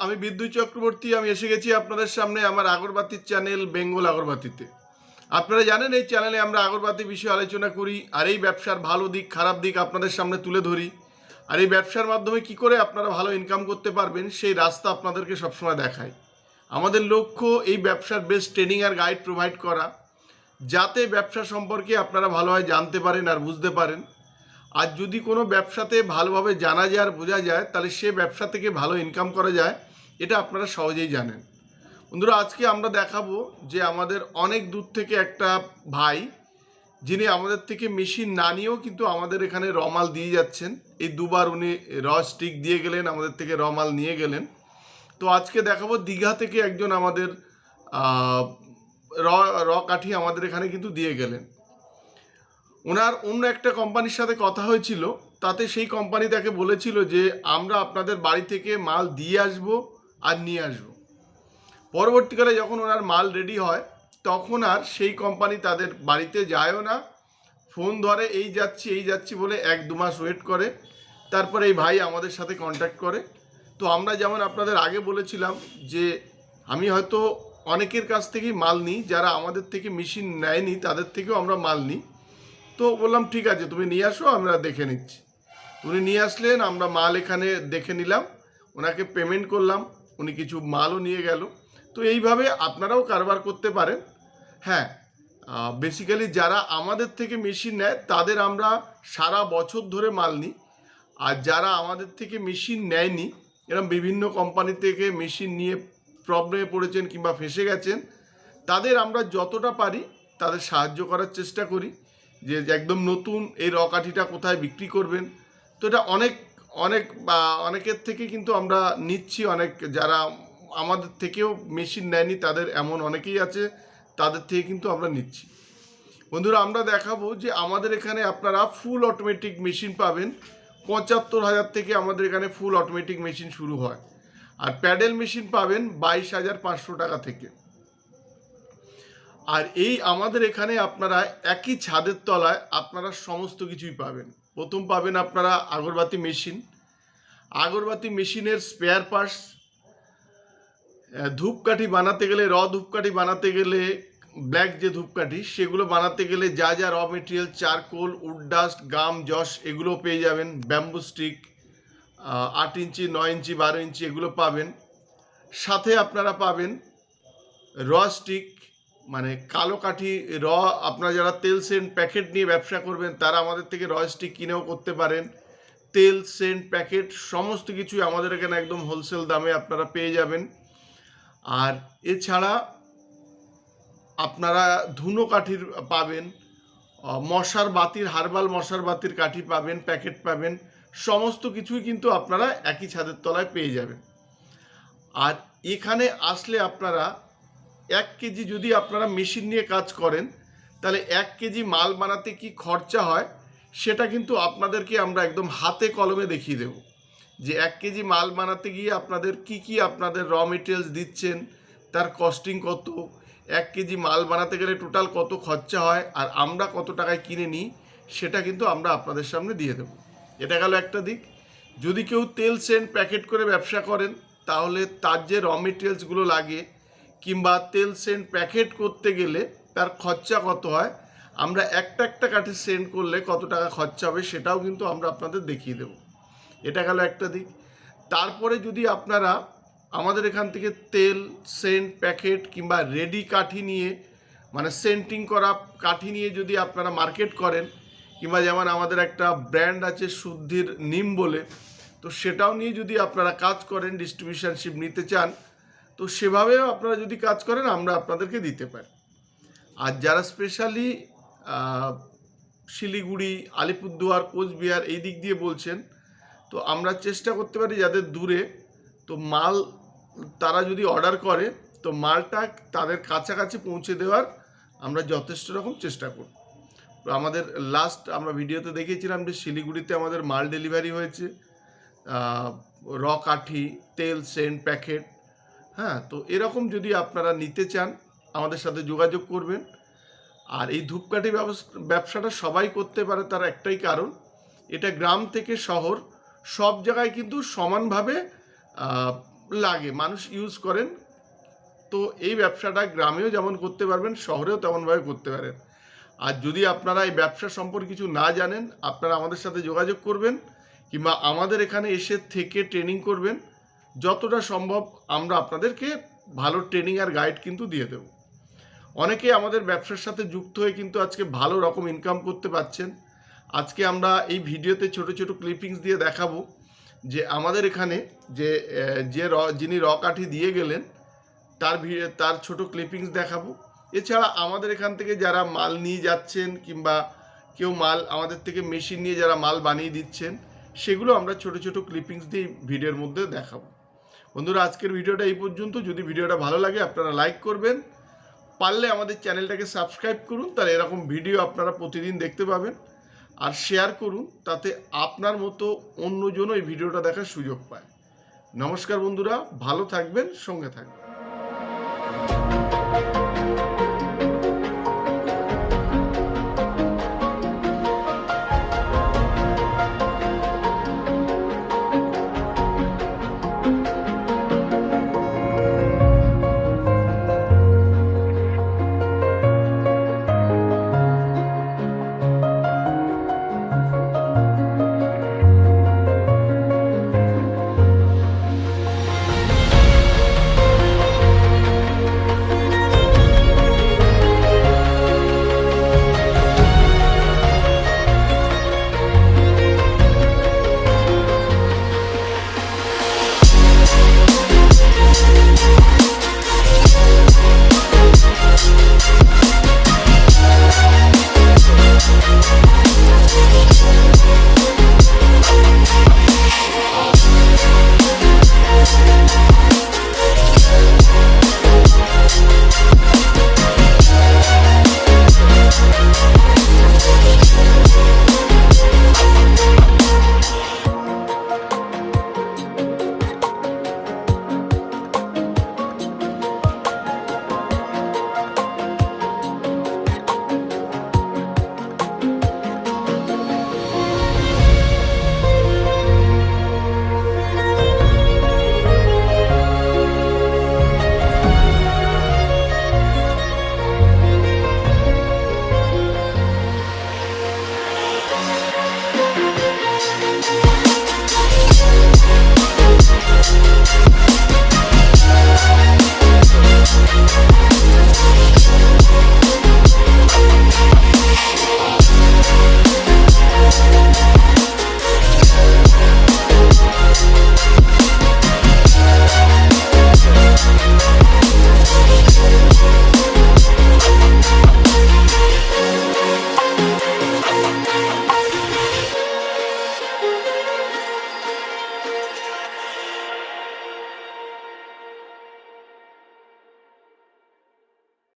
আমি বিদ্যুৎ চক্রবর্তী। আমি এসে গেছি আপনাদের সামনে আমার আগরবাতির চ্যানেল বেঙ্গল আগরবাতিতে। আপনারা জানেন এই চ্যানেলে আমরা আগরবাতি বিষয়ে আলোচনা করি, আর এই ব্যবসার ভালো দিক খারাপ দিক আপনাদের সামনে তুলে ধরি, আর এই ব্যবসার মাধ্যমে কি করে আপনারা ভালো ইনকাম করতে পারবেন সেই রাস্তা আপনাদেরকে সবসময় দেখাই। আমাদের লক্ষ্য এই ব্যবসার বেস্ট ট্রেনিং আর গাইড প্রোভাইড করা, যাতে ব্যবসা সম্পর্কে আপনারা ভালোভাবে জানতে পারেন আর বুঝতে পারেন। আর যদি কোনো ব্যবসাতে ভালোভাবে জানা যায় আর বোঝা যায়, তাহলে সে ব্যবসা থেকে ভালো ইনকাম করা যায়, এটা আপনারা সহজেই জানেন। বন্ধুরা, আজকে আমরা দেখাবো যে আমাদের অনেক দূর থেকে একটা ভাই, যিনি আমাদের থেকে মেশিন না নিয়েও কিন্তু আমাদের এখানে রমাল দিয়ে যাচ্ছেন। এই দুবার উনি স্টিক দিয়ে গেলেন, আমাদের থেকে রমাল নিয়ে গেলেন। তো আজকে দেখাবো দীঘা থেকে একজন আমাদের কাঠি আমাদের এখানে কিন্তু দিয়ে গেলেন। ওনার অন্য একটা কোম্পানির সাথে কথা হয়েছিল, তাতে সেই কোম্পানি তাকে বলেছিল যে আমরা আপনাদের বাড়ি থেকে মাল দিয়ে আসব আর নিয়ে আসব। পরবর্তীকালে যখন ওনার মাল রেডি হয়, তখন আর সেই কোম্পানি তাদের বাড়িতে যায়ও না, ফোন ধরে এই যাচ্ছি বলে 1-2 মাস ওয়েট করে, তারপরে এই ভাই আমাদের সাথে কন্ট্যাক্ট করে। তো আমরা যেমন আপনাদের আগে বলেছিলাম যে আমি হয়তো অনেকের কাছ থেকেই মাল নিই, যারা আমাদের থেকে মেশিন নেয়নি তাদের থেকেও আমরা মাল নিই। তো বললাম ঠিক আছে, তুমি নিয়ে আসো, আমরা দেখে নিচ্ছি। উনি নিয়ে আসলেন, আমরা মাল এখানে দেখে নিলাম, ওনাকে পেমেন্ট করলাম, উনি কিছু মালও নিয়ে গেল। তো এইভাবে আপনারাও কারবার করতে পারেন। হ্যাঁ, বেসিক্যালি যারা আমাদের থেকে মেশিন নেয় তাদের আমরা সারা বছর ধরে মাল নিই, আর যারা আমাদের থেকে মেশিন নেয়নি, এরকম বিভিন্ন কোম্পানি থেকে মেশিন নিয়ে প্রবলেমে পড়েছেন কিংবা ফেঁসে গেছেন, তাদের আমরা যতটা পারি তাদের সাহায্য করার চেষ্টা করি, যে একদম নতুন এই কাঠিটা কোথায় বিক্রি করবেন। তো এটা অনেকের থেকে কিন্তু আমরা নিচ্ছি, অনেক যারা আমাদের থেকেও মেশিন নেয়নি তাদের এমন অনেকেই আছে, তাদের থেকে কিন্তু আমরা নিচ্ছি। বন্ধুরা, আমরা দেখাবো যে আমাদের এখানে আপনারা ফুল অটোমেটিক মেশিন পাবেন 75,000 থেকে আমাদের এখানে ফুল অটোমেটিক মেশিন শুরু হয়, আর প্যাডেল মেশিন পাবেন 22,500 টাকা থেকে। আর এই আমাদের এখানে আপনারা একই ছাদের তলায় আপনারা সমস্ত কিছুই পাবেন। প্রথম পাবেন আপনারা আগরবাতি মেশিনের স্পেয়ার পার্টস, ধূপকাঠি বানাতে গেলে ধূপকাঠি বানাতে গেলে ব্ল্যাক যে ধূপকাঠি সেগুলো বানাতে গেলে যা যা র material, charcoal, wood dust, gum, জস এগুলো পেয়ে যাবেন। ব্যাম্বু স্টিক 8 ইঞ্চি, 9 ইঞ্চি, 12 ইঞ্চি এগুলো পাবেন। সাথে আপনারা পাবেন স্টিক, মানে কালো কাঠি আপনারা যারা তেল সেন্ট প্যাকেট নিয়ে ব্যবসা করবেন তারা আমাদের থেকে স্টিক কিনেও করতে পারেন। তেল সেন্ট প্যাকেট সমস্ত কিছুই আমাদের এখানে একদম হোলসেল দামে আপনারা পেয়ে যাবেন। আর এছাড়া আপনারা ধুনো কাঠির পাবেন, মশার বাতির, হার্বাল মশার বাতির কাঠি পাবেন, প্যাকেট পাবেন, সমস্ত কিছুই কিন্তু আপনারা একই ছাদের তলায় পেয়ে যাবেন। আর এখানে আসলে আপনারা 1 কেজি যদি আপনারা মেশিন নিয়ে কাজ করেন, তাহলে 1 কেজি মাল বানাতে কি খরচা হয় সেটা কিন্তু আপনাদেরকে আমরা একদম হাতে কলমে দেখিয়ে দেব, যে 1 কেজি মাল বানাতে গিয়ে আপনাদের কি আপনাদের র মেটেরিয়ালস দিচ্ছেন, তার কস্টিং কত, 1 কেজি মাল বানাতে গেলে টোটাল কত খরচা হয়, আর আমরা কত টাকায় কিনে নিই সেটা কিন্তু আমরা আপনাদের সামনে দিয়ে দেব। এটা গেল একটা দিক। যদি কেউ তেল সেন্ট প্যাকেট করে ব্যবসা করেন, তাহলে তার যে র মেটেরিয়ালসগুলো লাগে কিংবা তেল সেন্ট প্যাকেট করতে গেলে তার খরচা কত হয়, আমরা একটা কাঠি সেন্ট করলে কত টাকা খরচা হবে সেটাও কিন্তু আমরা আপনাদের দেখিয়ে দেব। এটা গেল একটা দিক। তারপরে যদি আপনারা আমাদের এখান থেকে তেল সেন্ট প্যাকেট কিংবা রেডি কাঠি নিয়ে, মানে সেন্টিং করা কাঠি নিয়ে যদি আপনারা মার্কেট করেন, কিংবা যেমন আমাদের একটা ব্র্যান্ড আছে শুদ্ধির নিম বলে, তো সেটাও নিয়ে যদি আপনারা কাজ করেন, ডিস্ট্রিবিউশনশিপ নিতে চান, তো সেভাবেও আপনারা যদি কাজ করেন আমরা আপনাদেরকে দিতে পারি। আর যারা স্পেশালি শিলিগুড়ি, আলিপুরদুয়ার, কোচবিহার এই দিক দিয়ে বলছেন, তো আমরা চেষ্টা করতে পারি যাদের দূরে, তো মাল তারা যদি অর্ডার করে তো মালটা তাদের কাছাকাছি পৌঁছে দেওয়ার আমরা যথেষ্ট রকম চেষ্টা করব। আমাদের লাস্ট আমরা ভিডিওতে দেখিয়েছিলাম যে শিলিগুড়িতে আমাদের মাল ডেলিভারি হয়েছে, কাঠি, তেল সেন্ট প্যাকেট। হ্যাঁ, তো এরকম যদি আপনারা নিতে চান আমাদের সাথে যোগাযোগ করবেন। আর এই ধূপকাঠি ব্যবসাটা সবাই করতে পারে, তার একটাই কারণ, এটা গ্রাম থেকে শহর সব জায়গায় কিন্তু সমানভাবে লাগে, মানুষ ইউজ করেন। তো এই ব্যবসাটা গ্রামেও যেমন করতে পারবেন, শহরেও তেমনভাবে করতে পারেন। আর যদি আপনারা এই ব্যবসা সম্পর্কে কিছু না জানেন, আপনারা আমাদের সাথে যোগাযোগ করবেন কিংবা আমাদের এখানে এসে থেকে ট্রেনিং করবেন। যতটা সম্ভব আমরা আপনাদেরকে ভালো ট্রেনিং আর গাইড কিন্তু দিয়ে দেব। অনেকে আমাদের ব্যবসার সাথে যুক্ত হয়ে কিন্তু আজকে ভালো রকম ইনকাম করতে পারছেন। আজকে আমরা এই ভিডিওতে ছোট ছোট ক্লিপিংস দিয়ে দেখাবো যে আমাদের এখানে যিনি র কাঠি দিয়ে গেলেন তার ছোট ক্লিপিংস দেখাবো। এছাড়া আমাদের এখান থেকে যারা মাল নিয়ে যাচ্ছেন কিংবা কেউ মাল আমাদের থেকে মেশিন নিয়ে যারা মাল বানিয়ে দিচ্ছেন, সেগুলো আমরা ছোট ছোট ক্লিপিংস দিয়ে ভিডিওর মধ্যে দেখাবো। বন্ধুরা, আজকের ভিডিওটা এই পর্যন্ত। যদি ভিডিওটা ভালো লাগে আপনারা লাইক করবেন, পারলে আমাদের চ্যানেলটাকে সাবস্ক্রাইব করুন, তাহলে এরকম ভিডিও আপনারা প্রতিদিন দেখতে পাবেন। আর শেয়ার করুন, তাতে আপনার মতো অন্যজনও এই ভিডিওটা দেখার সুযোগ পায়। নমস্কার বন্ধুরা, ভালো থাকবেন, সঙ্গে থাকবেন।